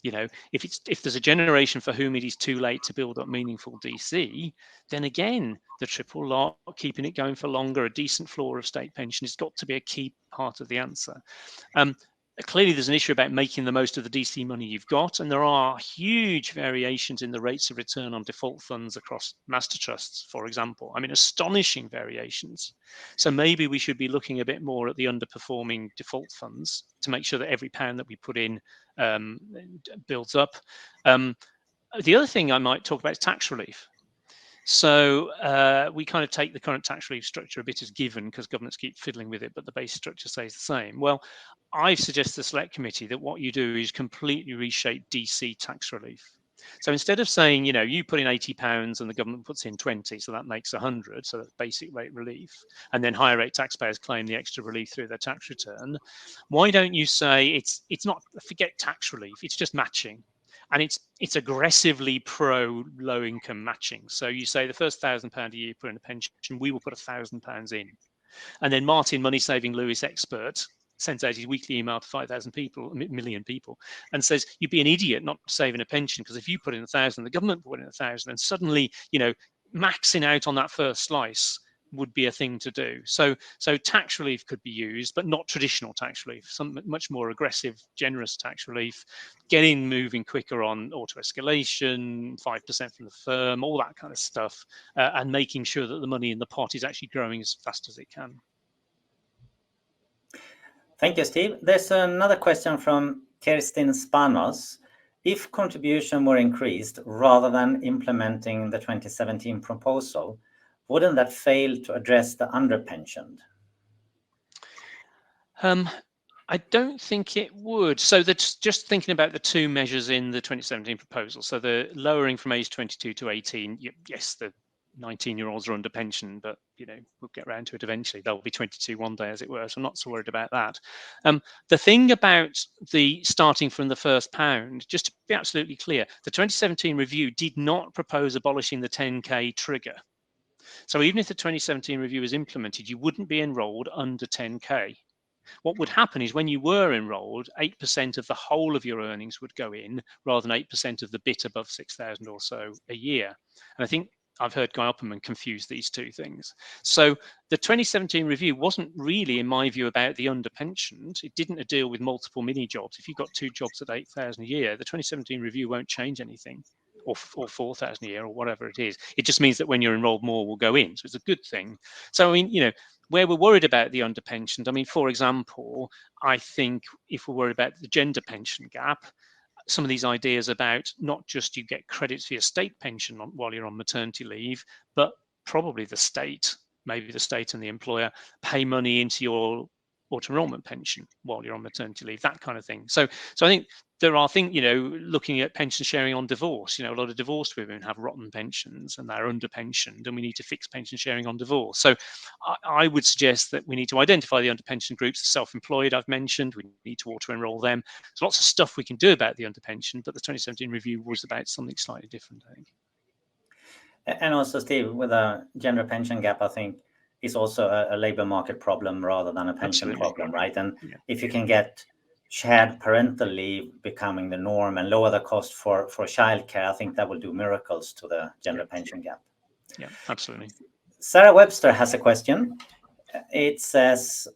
If there's a generation for whom it is too late to build up meaningful DC, then again, the triple lock, keeping it going for longer, a decent floor of state pension has got to be a key part of the answer. Clearly, there's an issue about making the most of the DC money you've got, and there are huge variations in the rates of return on default funds across master trusts, for example. I mean, astonishing variations. So maybe we should be looking a bit more at the underperforming default funds to make sure that every pound that we put in builds up. The other thing I might talk about is tax relief. So we kind of take the current tax relief structure a bit as given because governments keep fiddling with it, but the base structure stays the same. Well, I've suggested to the select committee that what you do is completely reshape DC tax relief. So instead of saying, you put in £80 and the government puts in 20, so that makes 100, so that's basic rate relief, and then higher rate taxpayers claim the extra relief through their tax return, why don't you say it's not, forget tax relief, it's just matching. And it's aggressively pro low income matching. So you say the first £1,000 a year you put in a pension, we will put £1,000 in. And then Martin, Money Saving Lewis expert, sends out his weekly email to 5,000 people, million people, and says, you'd be an idiot not saving a pension, because if you put in 1,000, the government put in 1,000, and suddenly, maxing out on that first slice would be a thing to do. So tax relief could be used, but not traditional tax relief, some much more aggressive, generous tax relief, getting moving quicker on auto escalation, 5% from the firm, all that kind of stuff, and making sure that the money in the pot is actually growing as fast as it can. Thank you, Steve. There's another question from Kerstin Spanos. If contribution were increased rather than implementing the 2017 proposal, wouldn't that fail to address the underpensioned? I don't think it would. So that's just thinking about the two measures in the 2017 proposal. So the lowering from age 22 to 18, yes, the 19-year-olds are under pension, but we'll get around to it eventually. They'll be 22 one day, as it were. So I'm not so worried about that. The thing about the starting from the first pound, just to be absolutely clear, the 2017 review did not propose abolishing the 10K trigger. So even if the 2017 review is implemented, you wouldn't be enrolled under 10K. What would happen is when you were enrolled, 8% of the whole of your earnings would go in rather than 8% of the bit above 6,000 or so a year. And I think I've heard Guy Opperman confuse these two things. So the 2017 review wasn't really, in my view, about the underpensioned. It didn't deal with multiple mini jobs. If you've got 2 jobs at 8,000 a year, the 2017 review won't change anything, or 4,000 a year, or whatever it is. It just means that when you're enrolled, more will go in. So it's a good thing. So, I mean, where we're worried about the underpensioned, I mean, for example, I think if we're worried about the gender pension gap, some of these ideas about not just you get credits for your state pension while you're on maternity leave, but probably the state maybe the state and the employer pay money into your auto enrollment pension while you're on maternity leave, that kind of thing. So I think there are things, looking at pension sharing on divorce, a lot of divorced women have rotten pensions and they're underpensioned, and we need to fix pension sharing on divorce. So I would suggest that we need to identify the underpensioned groups, the self-employed I've mentioned, we need to auto-enroll them. There's lots of stuff we can do about the underpension, but the 2017 review was about something slightly different, I think. And also, Steve, with a gender pension gap, I think it's also a labor market problem rather than a pension problem, right? And if you can get shared parental leave becoming the norm and lower the cost for childcare, I think that will do miracles to the gender pension gap. Yeah, absolutely. Sarah Webster has a question. It says,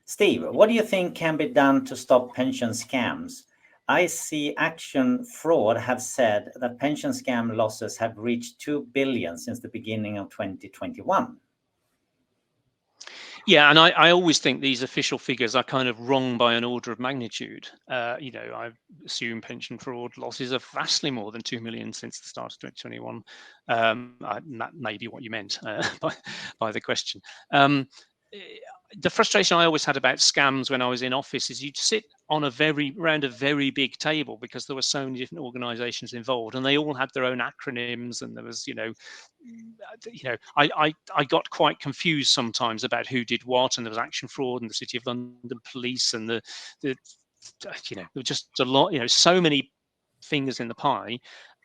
Steve, what do you think can be done to stop pension scams? I see Action Fraud have said that pension scam losses have reached 2 billion since the beginning of 2021. Yeah, and I always think these official figures are kind of wrong by an order of magnitude. I assume pension fraud losses are vastly more than 2 million since the start of 2021. That may be what you meant by the question. The frustration I always had about scams when I was in office is you'd sit on around a very big table because there were so many different organizations involved, and they all had their own acronyms, and there was, I got quite confused sometimes about who did what, and there was Action Fraud and the City of London Police, and there were just a lot, so many fingers in the pie.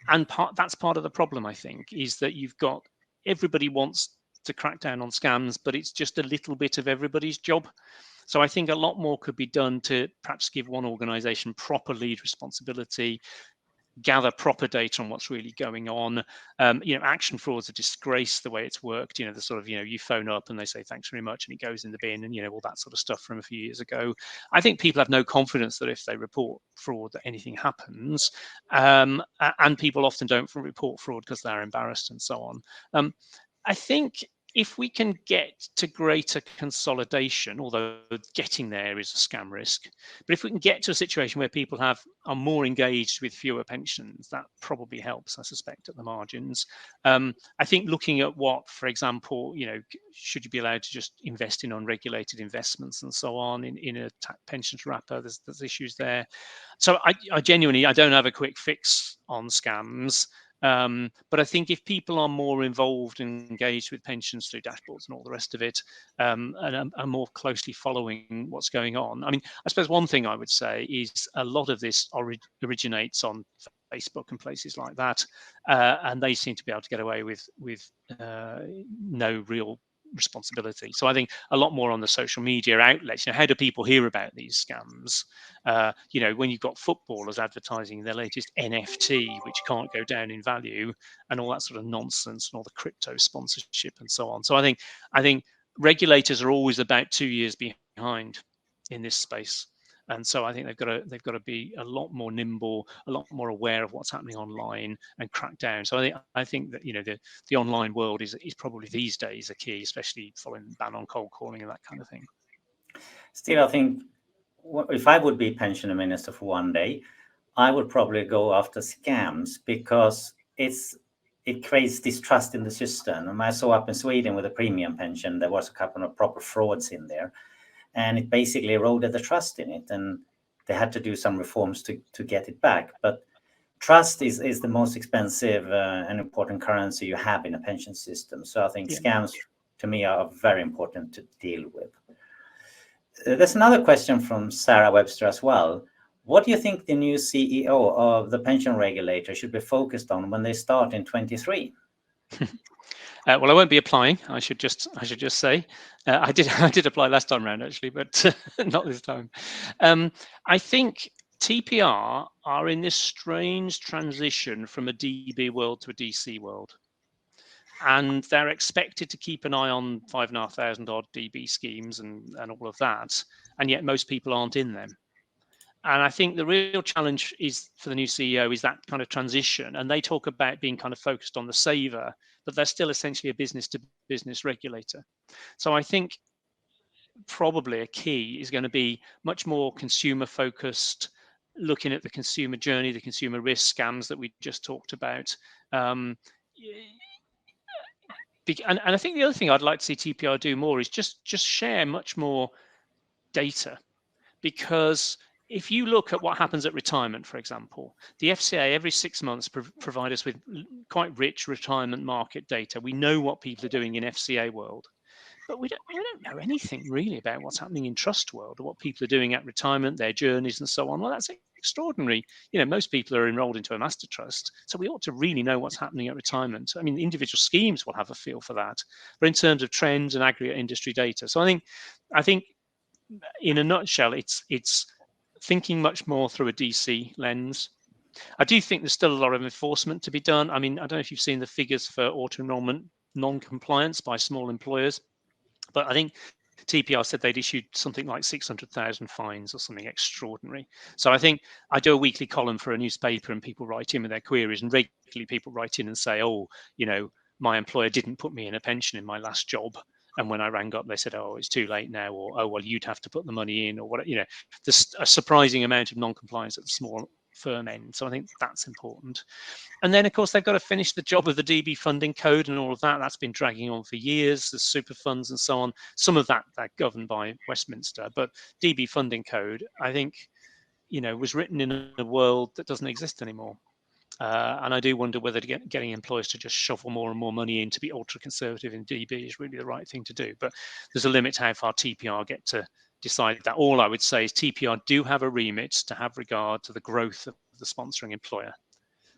And that's part of the problem, I think, is that you've got everybody wants to crack down on scams, but it's just a little bit of everybody's job. So I think a lot more could be done to perhaps give one organization proper lead responsibility, gather proper data on what's really going on. Action Fraud's a disgrace the way it's worked. The sort of, you phone up and they say thanks very much and it goes in the bin, and all that sort of stuff from a few years ago. I think people have no confidence that if they report fraud that anything happens, and people often don't report fraud because they're embarrassed and so on. I think if we can get to greater consolidation, although getting there is a scam risk, but if we can get to a situation where people are more engaged with fewer pensions, that probably helps, I suspect, at the margins. I think looking at what, for example, should you be allowed to just invest in unregulated investments and so on in a pensions wrapper, there's issues there. So I genuinely, I don't have a quick fix on scams. But I think if people are more involved and engaged with pensions through dashboards and all the rest of it, and are more closely following what's going on. I mean, I suppose one thing I would say is a lot of this originates on Facebook and places like that, and they seem to be able to get away with no real responsibility. So I think a lot more on the social media outlets. How do people hear about these scams? When you've got footballers advertising their latest NFT, which can't go down in value, and all that sort of nonsense, and all the crypto sponsorship and so on. So I think regulators are always about 2 years behind in this space. And so I think they've got to be a lot more nimble, a lot more aware of what's happening online, and crack down. So I think that the online world is probably these days a key, especially following the ban on cold calling and that kind of thing. Steve, I think if I would be pension minister for one day, I would probably go after scams because it creates distrust in the system. And I saw up in Sweden with a premium pension, there was a couple of proper frauds in there. And it basically eroded the trust in it, and they had to do some reforms to get it back. But trust is the most expensive and important currency you have in a pension system. So I think scams, to me, are very important to deal with. There's another question from Sarah Webster as well. What do you think the new CEO of the Pension Regulator should be focused on when they start in 23? Well, I won't be applying. I should just say I did apply last time round actually, but not this time. I think TPR are in this strange transition from a DB world to a DC world, and they're expected to keep an eye on 5,500 odd DB schemes and all of that, and yet most people aren't in them. And I think the real challenge is for the new CEO is that kind of transition. And they talk about being kind of focused on the saver, but they're still essentially a business to business regulator. So I think probably a key is going to be much more consumer focused, looking at the consumer journey, the consumer risk scams that we just talked about. And I think the other thing I'd like to see TPR do more is just share much more data, because if you look at what happens at retirement, for example, the FCA every 6 months provide us with quite rich retirement market data. We know what people are doing in FCA world, but we don't know anything really about what's happening in trust world, or what people are doing at retirement, their journeys and so on. Well, that's extraordinary. Most people are enrolled into a master trust, so we ought to really know what's happening at retirement. I mean, individual schemes will have a feel for that, but in terms of trends and aggregate industry data. So I think in a nutshell, it's thinking much more through a DC lens. I do think there's still a lot of enforcement to be done. I mean, I don't know if you've seen the figures for auto-enrollment non-compliance by small employers, but I think TPR said they'd issued something like 600,000 fines or something extraordinary. So I think I do a weekly column for a newspaper, and people write in with their queries, and regularly people write in and say, oh, my employer didn't put me in a pension in my last job. And when I rang up, they said, oh, it's too late now, or, oh, well, you'd have to put the money in, or what, there's a surprising amount of non-compliance at the small firm end. So I think that's important. And then, of course, they've got to finish the job of the DB funding code and all of that. That's been dragging on for years. There's super funds and so on. Some of that governed by Westminster. But DB funding code, I think, was written in a world that doesn't exist anymore. And I do wonder whether getting employers to just shovel more and more money in to be ultra conservative in DB is really the right thing to do. But there's a limit to how far TPR get to decide that. All I would say is TPR do have a remit to have regard to the growth of the sponsoring employer.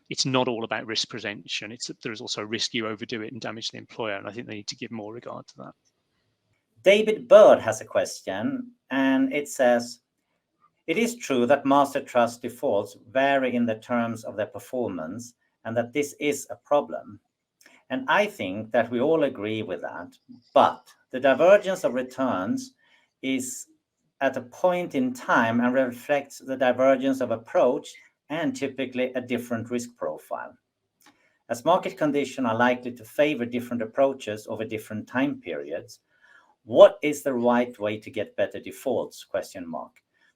It's not all about risk prevention. There is also a risk you overdo it and damage the employer. And I think they need to give more regard to that. David Bird has a question, and it says, it is true that master trust defaults vary in the terms of their performance, and that this is a problem. And I think that we all agree with that. But the divergence of returns is at a point in time and reflects the divergence of approach and typically a different risk profile. As market conditions are likely to favor different approaches over different time periods, what is the right way to get better defaults? ?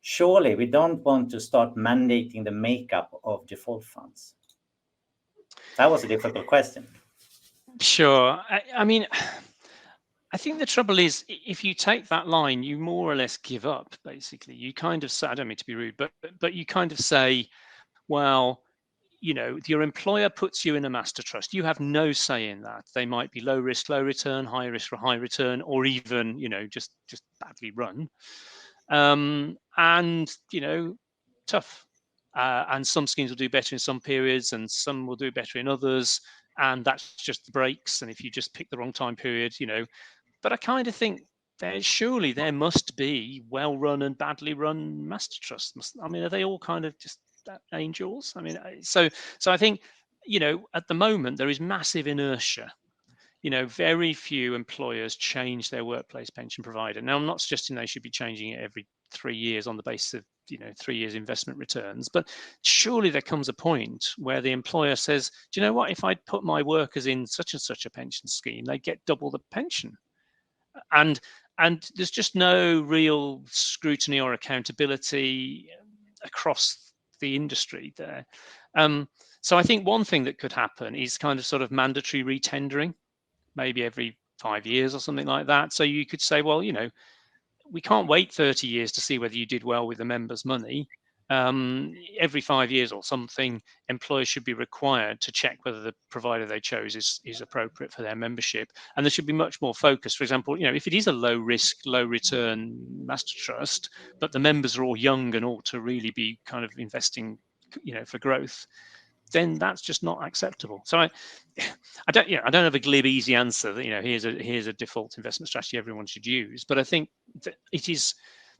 Surely we don't want to start mandating the makeup of default funds. That was a difficult question. Sure. I mean, I think the trouble is, if you take that line, you more or less give up, basically. You kind of say, I don't mean to be rude, but you kind of say, well, your employer puts you in a master trust. You have no say in that. They might be low risk, low return, high risk for high return, or even, just badly run. And, tough. And some schemes will do better in some periods, and some will do better in others. And that's just the breaks. And if you just pick the wrong time period, but I kind of think surely there must be well-run and badly run master trusts. I mean, are they all kind of just angels? I mean, so I think, at the moment there is massive inertia. Very few employers change their workplace pension provider. Now, I'm not suggesting they should be changing it every 3 years on the basis of 3 years investment returns, but surely there comes a point where the employer says, do you know what, if I'd put my workers in such and such a pension scheme, they'd get double the pension. And there's just no real scrutiny or accountability across the industry there. So I think one thing that could happen is kind of sort of mandatory retendering, maybe every 5 years or something like that. So you could say, well, we can't wait 30 years to see whether you did well with the members' money. Every 5 years or something, employers should be required to check whether the provider they chose is appropriate for their membership. And there should be much more focus. For example, if it is a low risk, low return master trust, but the members are all young and ought to really be kind of investing, for growth, then that's just not acceptable. So I don't have a glib, easy answer that here's a default investment strategy everyone should use. But I think that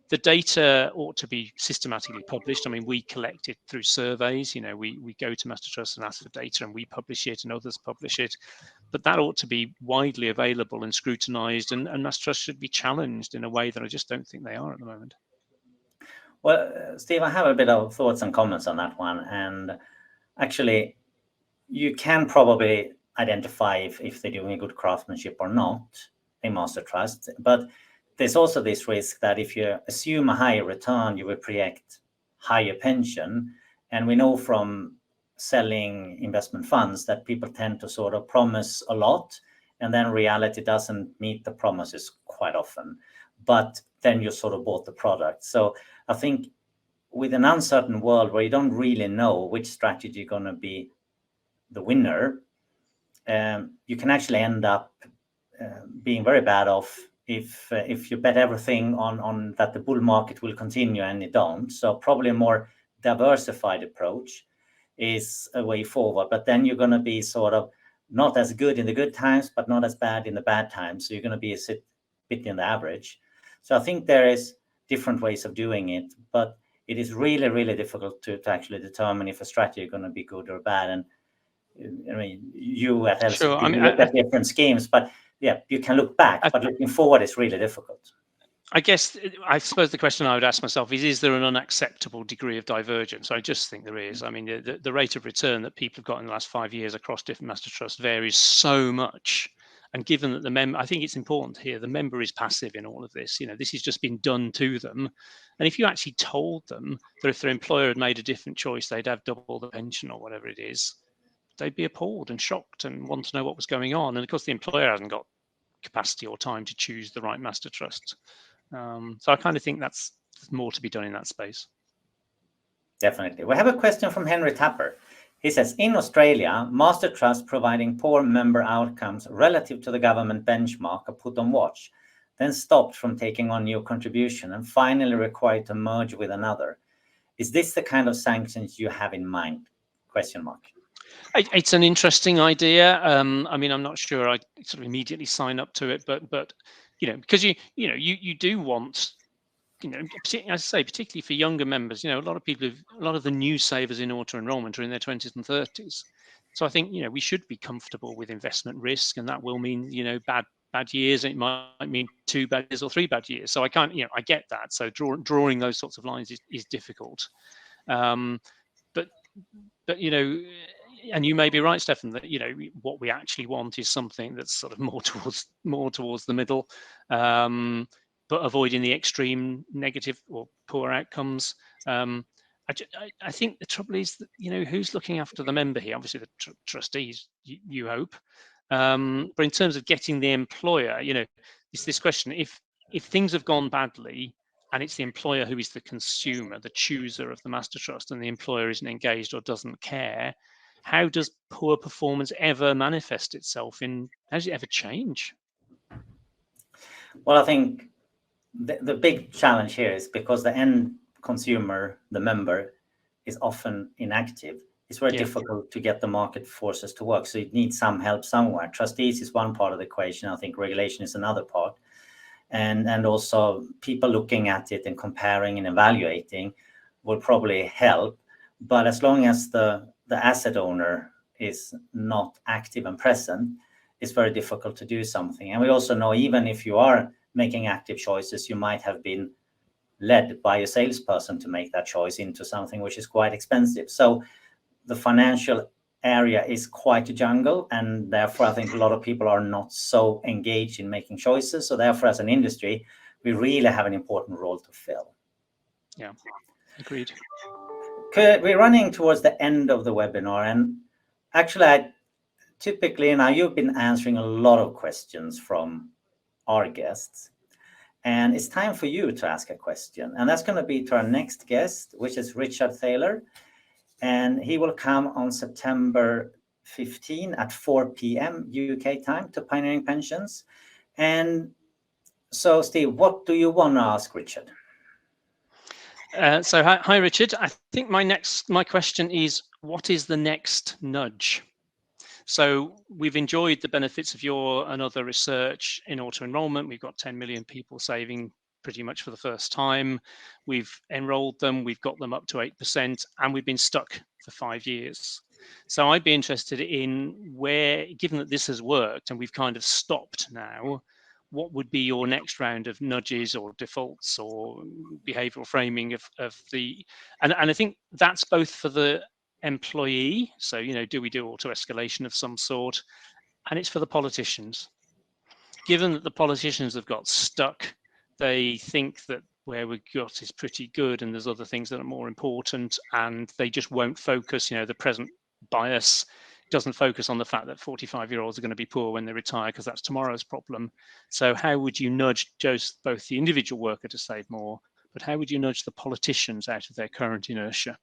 the data ought to be systematically published. I mean, we collect it through surveys. We go to master trusts and ask for data, and we publish it, and others publish it. But that ought to be widely available and scrutinised, and master trusts should be challenged in a way that I just don't think they are at the moment. Well, Steve, I have a bit of thoughts and comments on that one, and actually, you can probably identify if they're doing a good craftsmanship or not, a master trust. But there's also this risk that if you assume a higher return, you will project higher pension. And we know from selling investment funds that people tend to sort of promise a lot and then reality doesn't meet the promises quite often, but then you sort of bought the product. So I think with an uncertain world where you don't really know which strategy is going to be the winner, you can actually end up being very bad off if you bet everything on that the bull market will continue and it don't. So probably a more diversified approach is a way forward, but then you're going to be sort of not as good in the good times, but not as bad in the bad times. So you're going to be a bit in the average. So I think there is different ways of doing it, but it is really, really difficult to actually determine if a strategy is going to be good or bad. And I mean, you at LCP, Sure. I mean, look at different schemes, but yeah, you can look back, but looking forward is really difficult. I suppose the question I would ask myself is there an unacceptable degree of divergence? I just think there is. I mean, the rate of return that people have got in the last 5 years across different master trusts varies so much. And given that the member, I think it's important here, the member is passive in all of this. You know, this has just been done to them. And if you actually told them that if their employer had made a different choice, they'd have double the pension or whatever it is, they'd be appalled and shocked and want to know what was going on. And of course, the employer hasn't got capacity or time to choose the right master trust. So I kind of think that's more to be done in that space. Definitely. We have a question from Henry Tapper. He says, in Australia, master trusts providing poor member outcomes relative to the government benchmark are put on watch, then stopped from taking on new contribution and finally required to merge with another. Is this the kind of sanctions you have in mind? ? It's an interesting idea. I mean, I'm not sure I sort of immediately sign up to it, but you know, because you do want, you know, as I say, particularly for younger members, you know, a lot of the new savers in auto enrollment are in their 20s and 30s. So I think, you know, we should be comfortable with investment risk, and that will mean, you know, bad years. It might mean 2 bad years or 3 bad years. So I can't, you know, I get that. So drawing those sorts of lines is difficult. But you know, and you may be right, Stefan, that, you know, what we actually want is something that's sort of more towards the middle, but avoiding the extreme negative or poor outcomes. I think the trouble is that, you know, who's looking after the member here? Obviously, the trustees, you hope. But in terms of getting the employer, you know, it's this question: if things have gone badly, and it's the employer who is the consumer, the chooser of the master trust, and the employer isn't engaged or doesn't care, how does poor performance ever manifest itself in, how does it ever change? Well, I think the big challenge here is because the end consumer, the member, is often inactive. It's very difficult to get the market forces to work. So it needs some help somewhere. Trustees is one part of the equation. I think regulation is another part. And also people looking at it and comparing and evaluating will probably help. But as long as the asset owner is not active and present, it's very difficult to do something. And we also know, even if you are making active choices, you might have been led by a salesperson to make that choice into something which is quite expensive. So the financial area is quite a jungle, and therefore I think a lot of people are not so engaged in making choices. So therefore, as an industry, we really have an important role to fill. Yeah, agreed. We're running towards the end of the webinar, and actually typically now you've been answering a lot of questions from our guests, and it's time for you to ask a question, and that's going to be to our next guest, which is Richard Thaler. And he will come on September 15 at 4 p.m. UK time to Pioneering Pensions. And so, Steve, what do you want to ask Richard? So hi, Richard. I think my question is, what is the next nudge? So we've enjoyed the benefits of your and other research in auto enrollment. We've got 10 million people saving pretty much for the first time. We've enrolled them, we've got them up to 8%, and we've been stuck for 5 years. So I'd be interested in where, given that this has worked and we've kind of stopped now, what would be your next round of nudges or defaults or behavioral framing of the, and I think that's both for the employee. So, you know, do we do auto escalation of some sort? And it's for the politicians. Given that the politicians have got stuck, they think that where we got is pretty good and there's other things that are more important, and they just won't focus. You know, the present bias doesn't focus on the fact that 45-year-olds are going to be poor when they retire, because that's tomorrow's problem. So how would you nudge both the individual worker to save more, but how would you nudge the politicians out of their current inertia?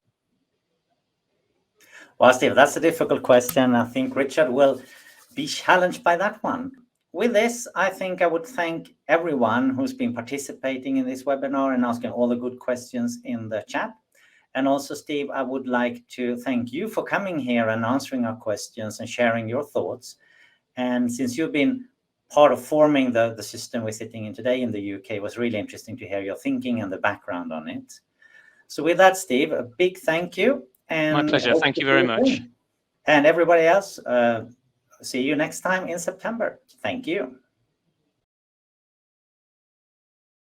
Well, Steve, that's a difficult question. I think Richard will be challenged by that one. With this, I think I would thank everyone who's been participating in this webinar and asking all the good questions in the chat. And also, Steve, I would like to thank you for coming here and answering our questions and sharing your thoughts. And since you've been part of forming the system we're sitting in today in the UK, it was really interesting to hear your thinking and the background on it. So with that, Steve, a big thank you. And my pleasure. Thank you very much. And everybody else, see you next time in September. Thank you.